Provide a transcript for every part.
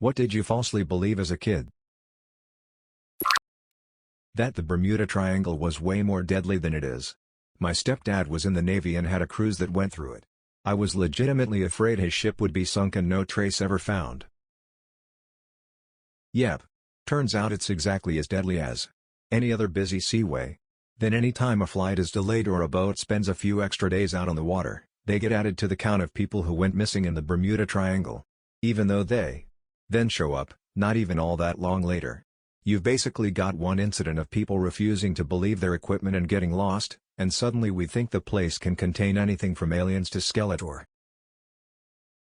What did you falsely believe as a kid? That the Bermuda Triangle was way more deadly than it is. My stepdad was in the Navy and had a cruise that went through it. I was legitimately afraid his ship would be sunk and no trace ever found. Yep. Turns out it's exactly as deadly as any other busy seaway. Then any time a flight is delayed or a boat spends a few extra days out on the water, they get added to the count of people who went missing in the Bermuda Triangle. Even though they then show up, not even all that long later. You've basically got one incident of people refusing to believe their equipment and getting lost, and suddenly we think the place can contain anything from aliens to Skeletor.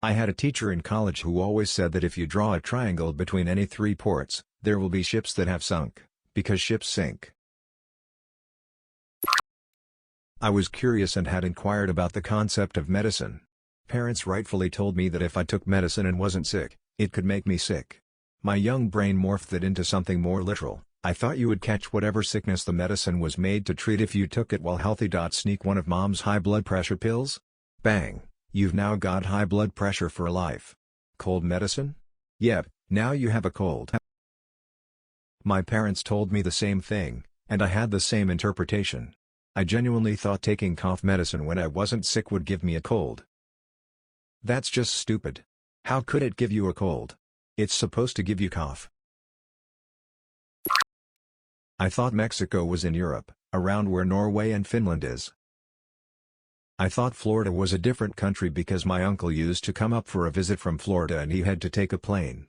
I had a teacher in college who always said that if you draw a triangle between any three ports, there will be ships that have sunk, because ships sink. I was curious and had inquired about the concept of medicine. Parents rightfully told me that if I took medicine and wasn't sick, it could make me sick. My young brain morphed that into something more literal. I thought you would catch whatever sickness the medicine was made to treat if you took it while healthy. Sneak one of mom's high blood pressure pills? Bang, you've now got high blood pressure for life. Cold medicine? Yep, now you have a cold. My parents told me the same thing, and I had the same interpretation. I genuinely thought taking cough medicine when I wasn't sick would give me a cold. That's just stupid. How could it give you a cold? It's supposed to give you cough. I thought Mexico was in Europe, around where Norway and Finland is. I thought Florida was a different country because my uncle used to come up for a visit from Florida and he had to take a plane.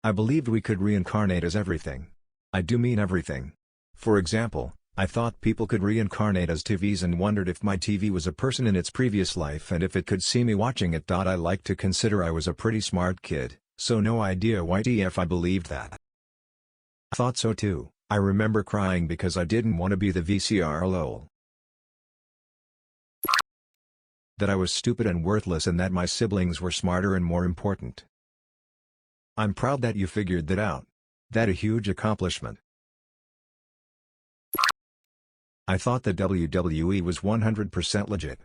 I believed we could reincarnate as everything. I do mean everything. For example, I thought people could reincarnate as TVs and wondered if my TV was a person in its previous life and if it could see me watching it. I like to consider I was a pretty smart kid, so no idea why TF I believed that. I thought so too. I remember crying because I didn't want to be the VCR lol. That I was stupid and worthless and that my siblings were smarter and more important. I'm proud that you figured that out. That a huge accomplishment. I thought the WWE was 100% legit.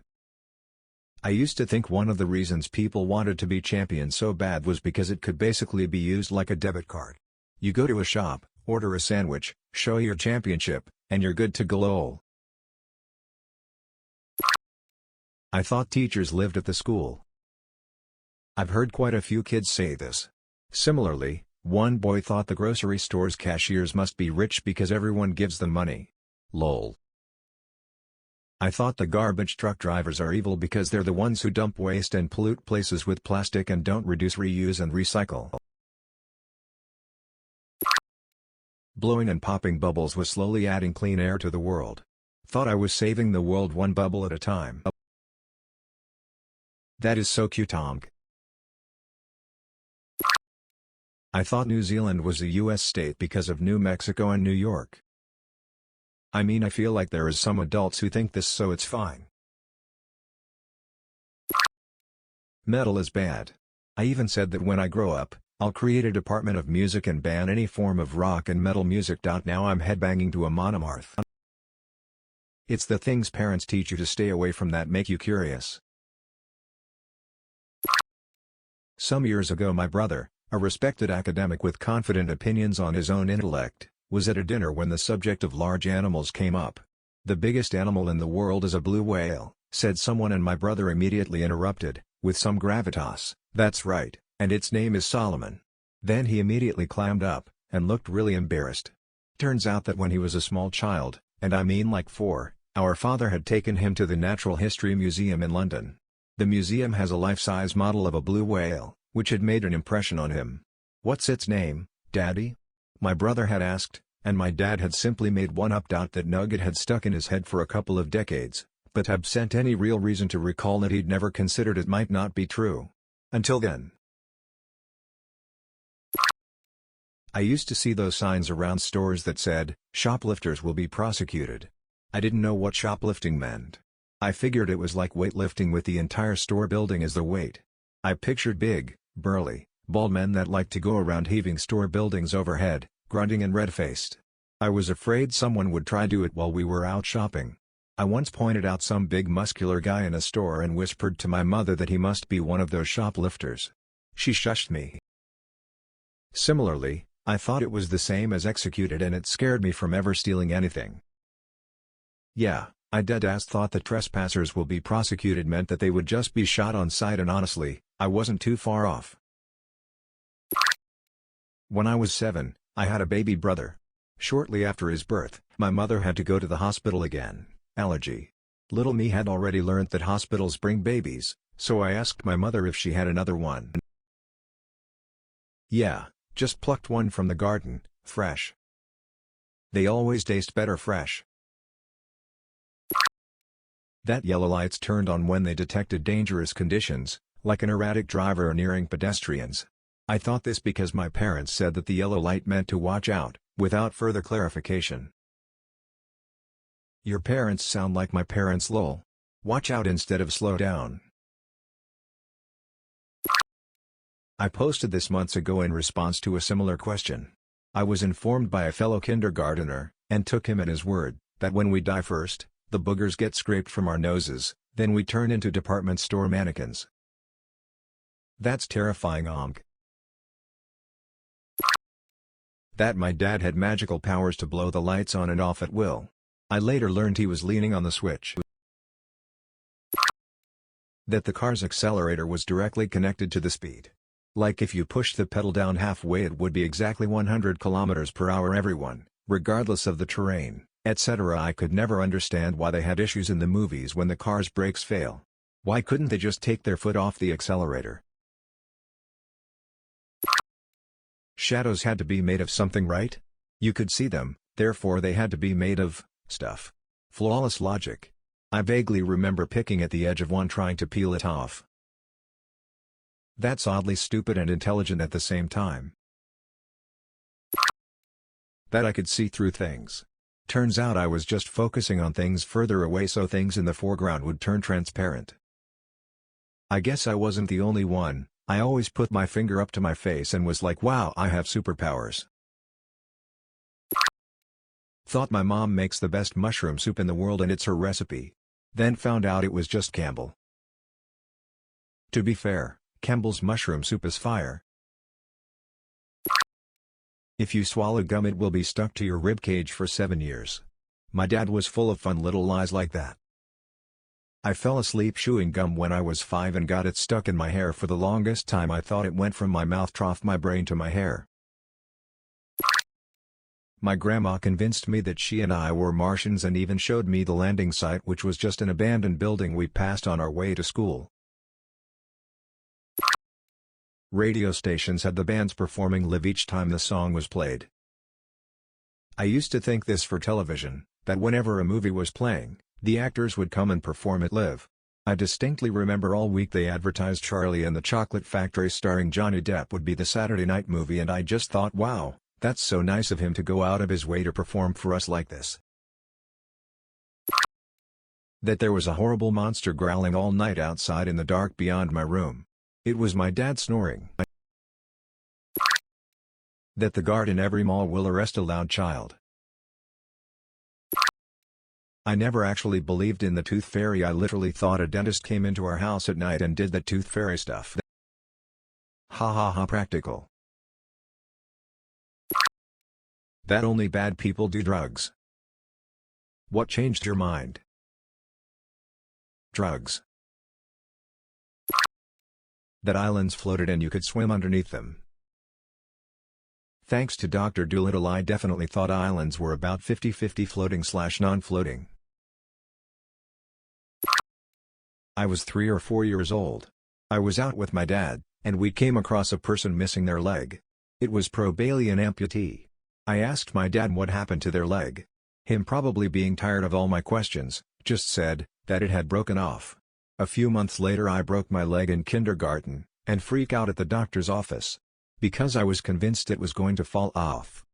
I used to think one of the reasons people wanted to be champion so bad was because it could basically be used like a debit card. You go to a shop, order a sandwich, show your championship, and you're good to go. I thought teachers lived at the school. I've heard quite a few kids say this. Similarly, one boy thought the grocery store's cashiers must be rich because everyone gives them money. Lol. I thought the garbage truck drivers are evil because they're the ones who dump waste and pollute places with plastic and don't reduce, reuse and recycle. Blowing and popping bubbles was slowly adding clean air to the world. Thought I was saving the world one bubble at a time. That is so cute. I thought New Zealand was a US state because of New Mexico and New York. I mean, I feel like there is some adults who think this, so it's fine. Metal is bad. I even said that when I grow up, I'll create a department of music and ban any form of rock and metal music. Now I'm headbanging to a monomarth. It's the things parents teach you to stay away from that make you curious. Some years ago my brother, a respected academic with confident opinions on his own intellect, was at a dinner when the subject of large animals came up. The biggest animal in the world is a blue whale, said someone, and my brother immediately interrupted, with some gravitas, "That's right, and its name is Solomon." Then he immediately clammed up, and looked really embarrassed. Turns out that when he was a small child, and I mean like 4, our father had taken him to the Natural History Museum in London. The museum has a life-size model of a blue whale, which had made an impression on him. "What's its name, Daddy?" my brother had asked, and my dad had simply made one up. That nugget had stuck in his head for a couple of decades, but absent any real reason to recall it, he'd never considered it might not be true. Until then. I used to see those signs around stores that said, "Shoplifters will be prosecuted." I didn't know what shoplifting meant. I figured it was like weightlifting with the entire store building as the weight. I pictured big, burly, bald men that like to go around heaving store buildings overhead, grunting and red-faced. I was afraid someone would try to do it while we were out shopping. I once pointed out some big muscular guy in a store and whispered to my mother that he must be one of those shoplifters. She shushed me. Similarly, I thought it was the same as executed and it scared me from ever stealing anything. Yeah, I deadass thought that trespassers will be prosecuted meant that they would just be shot on sight, and honestly, I wasn't too far off. When I was 7, I had a baby brother. Shortly after his birth, my mother had to go to the hospital again. Allergy. Little me had already learned that hospitals bring babies, so I asked my mother if she had another one. Yeah, just plucked one from the garden, fresh. They always taste better fresh. That yellow lights turned on when they detected dangerous conditions, like an erratic driver or nearing pedestrians. I thought this because my parents said that the yellow light meant to watch out, without further clarification. Your parents sound like my parents, lol. Watch out instead of slow down. I posted this months ago in response to a similar question. I was informed by a fellow kindergartner, and took him at his word, that when we die first, the boogers get scraped from our noses, then we turn into department store mannequins. That's terrifying. That my dad had magical powers to blow the lights on and off at will. I later learned he was leaning on the switch. That the car's accelerator was directly connected to the speed. Like if you pushed the pedal down halfway it would be exactly 100 km/h everyone, regardless of the terrain, etc. I could never understand why they had issues in the movies when the car's brakes fail. Why couldn't they just take their foot off the accelerator? Shadows had to be made of something, right? You could see them, therefore they had to be made of stuff. Flawless logic. I vaguely remember picking at the edge of one trying to peel it off. That's oddly stupid and intelligent at the same time. That I could see through things. Turns out I was just focusing on things further away so things in the foreground would turn transparent. I guess I wasn't the only one. I always put my finger up to my face and was like, wow, I have superpowers. Thought my mom makes the best mushroom soup in the world and it's her recipe. Then found out it was just Campbell. To be fair, Campbell's mushroom soup is fire. If you swallow gum it will be stuck to your ribcage for 7 years. My dad was full of fun little lies like that. I fell asleep chewing gum when I was 5 and got it stuck in my hair for the longest time. I thought it went from my mouth trough my brain to my hair. My grandma convinced me that she and I were Martians and even showed me the landing site, which was just an abandoned building we passed on our way to school. Radio stations had the bands performing live each time the song was played. I used to think this for television, that whenever a movie was playing, the actors would come and perform it live. I distinctly remember all week they advertised Charlie and the Chocolate Factory starring Johnny Depp would be the Saturday night movie, and I just thought, wow, that's so nice of him to go out of his way to perform for us like this. That there was a horrible monster growling all night outside in the dark beyond my room. It was my dad snoring. That the guard in every mall will arrest a loud child. I never actually believed in the tooth fairy. I literally thought a dentist came into our house at night and did the tooth fairy stuff. Ha ha ha, practical. That only bad people do drugs. What changed your mind? Drugs. That islands floated and you could swim underneath them. Thanks to Dr. Dolittle I definitely thought islands were about 50-50 floating/non-floating. I was 3 or 4 years old. I was out with my dad, and we came across a person missing their leg. It was probably an amputee. I asked my dad what happened to their leg. Him, probably being tired of all my questions, just said that it had broken off. A few months later I broke my leg in kindergarten, and freak out at the doctor's office. Because I was convinced it was going to fall off.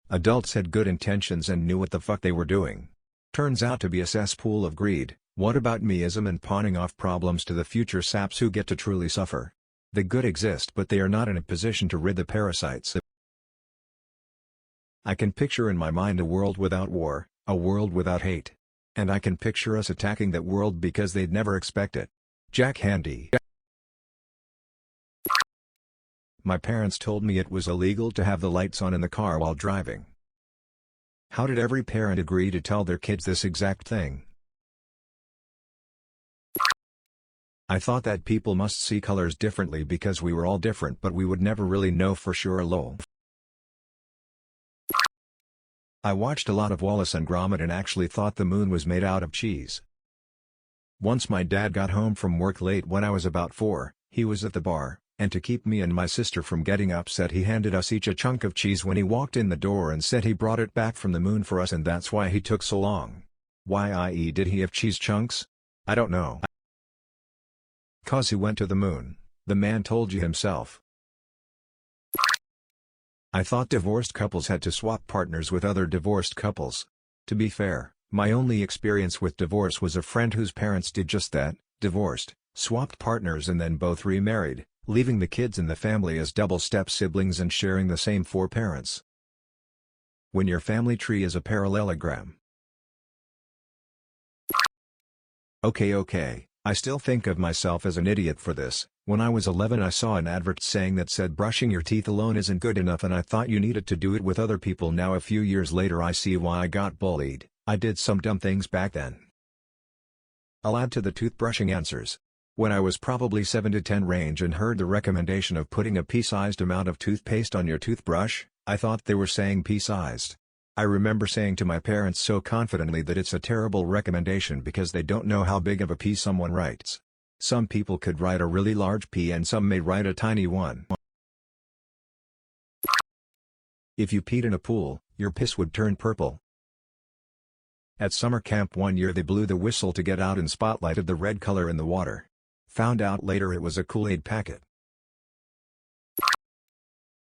Adults had good intentions and knew what the fuck they were doing. Turns out to be a cesspool of greed, what about meism and pawning off problems to the future saps who get to truly suffer. The good exist but they are not in a position to rid the parasites. I can picture in my mind a world without war, a world without hate. And I can picture us attacking that world because they'd never expect it. Jack Handy. My parents told me it was illegal to have the lights on in the car while driving. How did every parent agree to tell their kids this exact thing? I thought that people must see colors differently because we were all different, but we would never really know for sure. Lol. I watched a lot of Wallace and Gromit and actually thought the moon was made out of cheese. Once my dad got home from work late when I was about 4, he was at the bar, and to keep me and my sister from getting upset he handed us each a chunk of cheese when he walked in the door and said he brought it back from the moon for us and that's why he took so long. Why i.e. did he have cheese chunks? I don't know. 'Cause he went to the moon, the man told you himself. I thought divorced couples had to swap partners with other divorced couples. To be fair, my only experience with divorce was a friend whose parents did just that, divorced, swapped partners and then both remarried, leaving the kids in the family as double step siblings and sharing the same 4 parents. When your family tree is a parallelogram. Okay, I still think of myself as an idiot for this. When I was 11 I saw an advert saying that said brushing your teeth alone isn't good enough and I thought you needed to do it with other people. Now a few years later I see why I got bullied. I did some dumb things back then. I'll add to the toothbrushing answers. When I was probably 7 to 10 range and heard the recommendation of putting a pea-sized amount of toothpaste on your toothbrush, I thought they were saying pea-sized. I remember saying to my parents so confidently that it's a terrible recommendation because they don't know how big of a pea someone writes. Some people could write a really large P and some may write a tiny one. If you peed in a pool, your piss would turn purple. At summer camp one year they blew the whistle to get out and spotlighted the red color in the water. Found out later it was a Kool-Aid packet.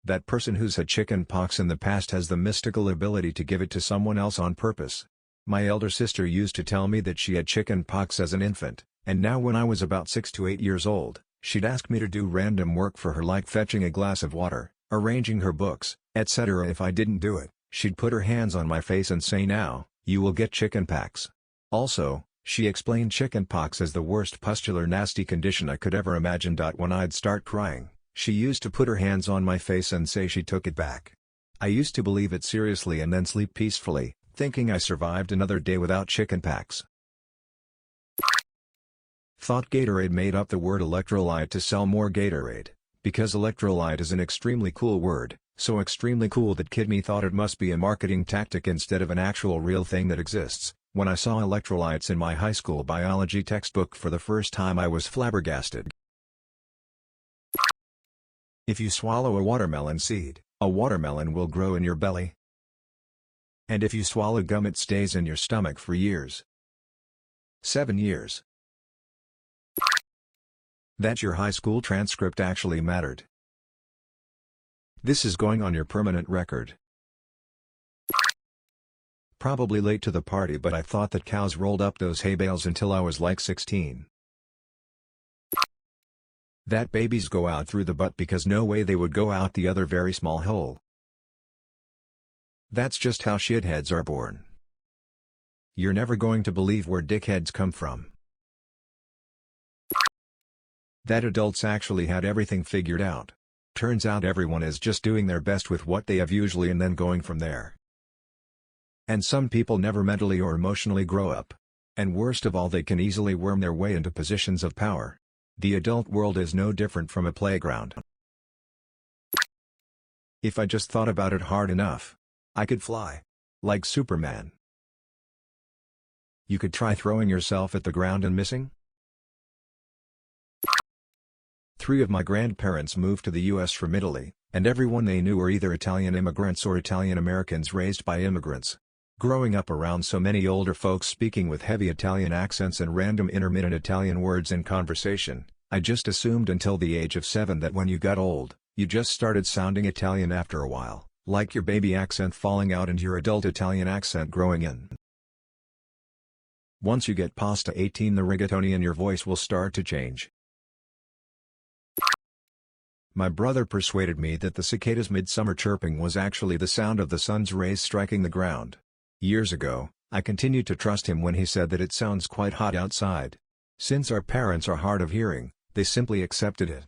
That person who's had chicken pox in the past has the mystical ability to give it to someone else on purpose. My elder sister used to tell me that she had chicken pox as an infant, and now when I was about 6 to 8 years old, she'd ask me to do random work for her like fetching a glass of water, arranging her books, etc. If I didn't do it, she'd put her hands on my face and say, "Now, you will get chicken pox." Also, she explained chicken pox as the worst pustular nasty condition I could ever imagine. When I'd start crying, she used to put her hands on my face and say she took it back. I used to believe it seriously and then sleep peacefully, thinking I survived another day without chicken pox. Thought Gatorade made up the word electrolyte to sell more Gatorade, because electrolyte is an extremely cool word, so extremely cool that Kid Me thought it must be a marketing tactic instead of an actual real thing that exists. When I saw electrolytes in my high school biology textbook for the first time I was flabbergasted. If you swallow a watermelon seed, a watermelon will grow in your belly. And if you swallow gum it stays in your stomach for years. 7 years. That your high school transcript actually mattered. This is going on your permanent record. Probably late to the party, but I thought that cows rolled up those hay bales until I was like 16. That babies go out through the butt because no way they would go out the other very small hole. That's just how shitheads are born. You're never going to believe where dickheads come from. That adults actually had everything figured out. Turns out everyone is just doing their best with what they have usually and then going from there. And some people never mentally or emotionally grow up. And worst of all, they can easily worm their way into positions of power. The adult world is no different from a playground. If I just thought about it hard enough, I could fly. Like Superman. You could try throwing yourself at the ground and missing? 3 of my grandparents moved to the US from Italy, and everyone they knew were either Italian immigrants or Italian Americans raised by immigrants. Growing up around so many older folks speaking with heavy Italian accents and random intermittent Italian words in conversation, I just assumed until the age of 7 that when you got old, you just started sounding Italian after a while, like your baby accent falling out and your adult Italian accent growing in. Once you get past 18, the rigatoni in your voice will start to change. My brother persuaded me that the cicada's midsummer chirping was actually the sound of the sun's rays striking the ground. Years ago, I continued to trust him when he said that it sounds quite hot outside. Since our parents are hard of hearing, they simply accepted it.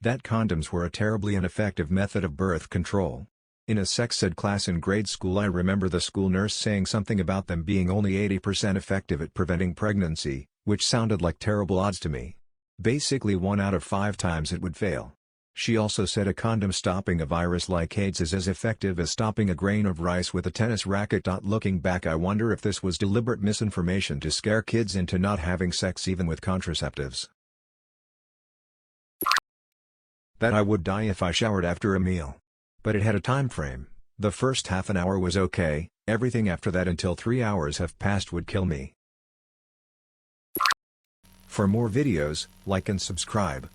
That condoms were a terribly ineffective method of birth control. In a sex ed class in grade school I remember the school nurse saying something about them being only 80% effective at preventing pregnancy, which sounded like terrible odds to me. Basically 1 out of 5 times it would fail. She also said a condom stopping a virus like AIDS is as effective as stopping a grain of rice with a tennis racket. Looking back, I wonder if this was deliberate misinformation to scare kids into not having sex even with contraceptives. That I would die if I showered after a meal. But it had a time frame. The first half an hour was okay, everything after that until 3 hours have passed would kill me. For more videos, like and subscribe.